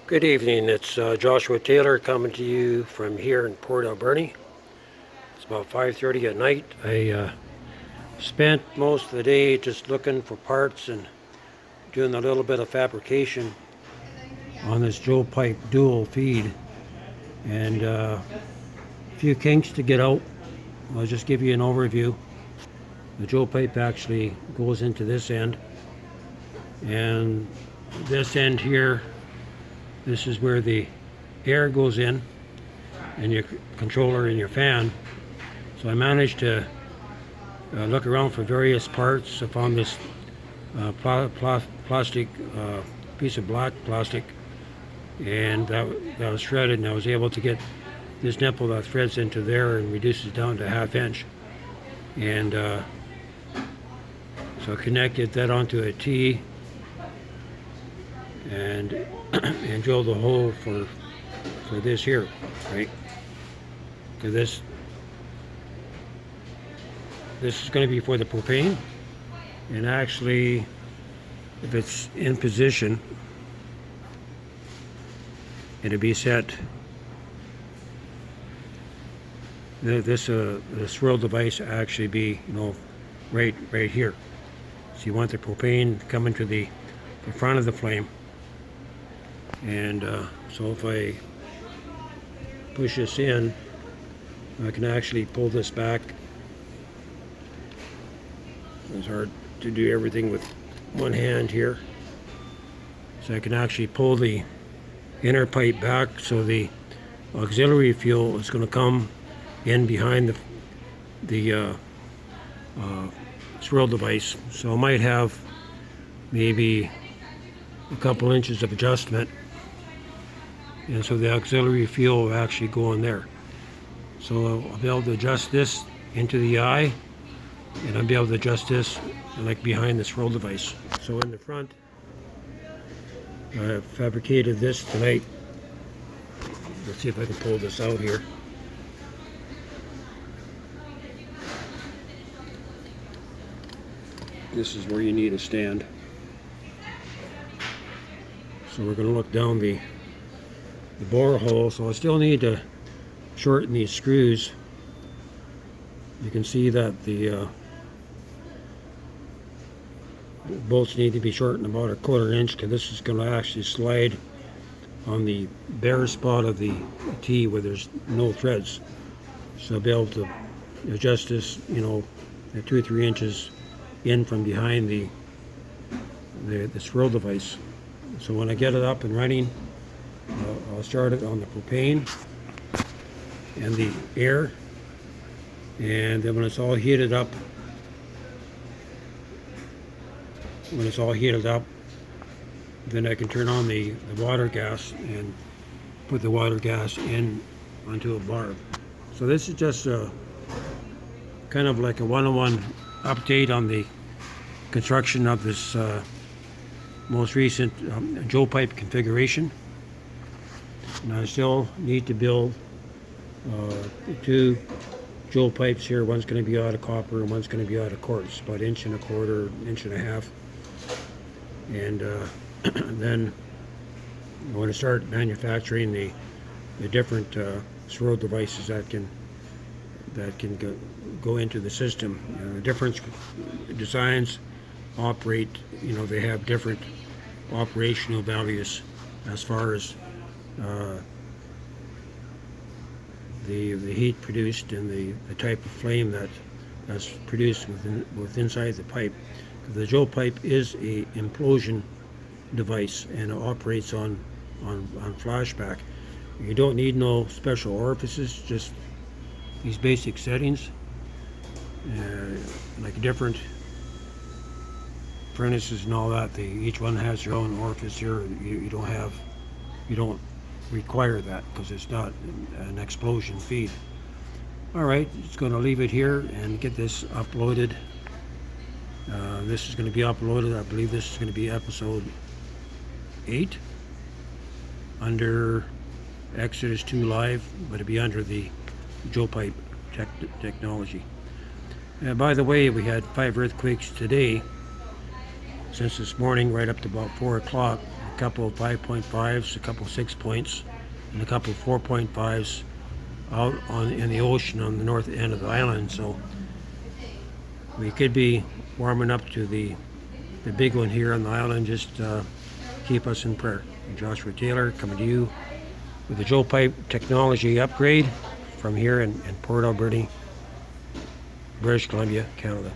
Good evening, it's Joshua Taylor coming to you from here in Port Alberni. It's about 5:30 at night. I spent most of the day just looking for parts and doing a little bit of fabrication on this Joepipe dual feed, and a few kinks to get out. I'll just give you an overview. The Joepipe actually goes into this end, and this end here, this is where the air goes in and your controller and your fan. So I managed to look around for various parts. I found this plastic piece of black plastic, and that was shredded, and I was able to get this nipple that threads into there and reduces down to 1/2 inch. And so I connected that onto a T and drilled a hole for this here, right? So this is going to be for the propane, and actually, if it's in position, it'll be set. The swirl device actually be, right here. So you want the propane coming to the front of the flame. And so if I push this in, I can actually pull this back. It's hard to do everything with one hand here. So I can actually pull the inner pipe back, so the auxiliary fuel is going to come in behind the swirl device. So I might have maybe a couple inches of adjustment, and so the auxiliary fuel will actually go in there. So I'll be able to adjust this into the eye, and I'll be able to adjust this like behind the swirl device. So in the front, I fabricated this tonight. Let's see if I can pull this out here. This is where you need a stand. So we're going to look down the bore hole. So I still need to shorten these screws. You can see that the bolts need to be shortened about 1/4 inch, because this is going to actually slide on the bare spot of the T where there's no threads. So I'll be able to adjust this, at 2 or 3 inches in from behind the swirl device. So when I get it up and running, I'll start it on the propane and the air, and then when it's all heated up, then I can turn on the water gas and put the water gas in onto a barb. So this is just a kind of like a one-on-one update on the construction of this most recent Joepipe configuration. And I still need to build 2 Joepipes here. One's going to be out of copper and one's going to be out of quartz, about 1.25 inches, 1.5 inches. And then I'm going to start manufacturing the different swirl devices that can go into the system. The different designs operate, they have different operational values as far as the heat produced and the type of flame that's produced inside the pipe. The Joepipe is a implosion device, and it operates on flashback. You don't need no special orifices, just these basic settings. Like different furnaces and all that, each one has their own orifice here. You don't require that because it's not an explosion feed. All right, just going to leave it here and get this uploaded. This is going to be uploaded, I believe this is going to be episode 8 under Exodus 2 Live, but it'll be under the Joepipe technology. By the way, we had 5 earthquakes today since this morning, right up to about 4 o'clock. couple of 5.5s, a couple of 6 points, and a couple of 4.5s out in the ocean on the north end of the island. So we could be warming up to the big one here on the island. Just keep us in prayer. I'm Joshua Taylor, coming to you with the Joepipe technology upgrade from here in Port Alberni, British Columbia, Canada.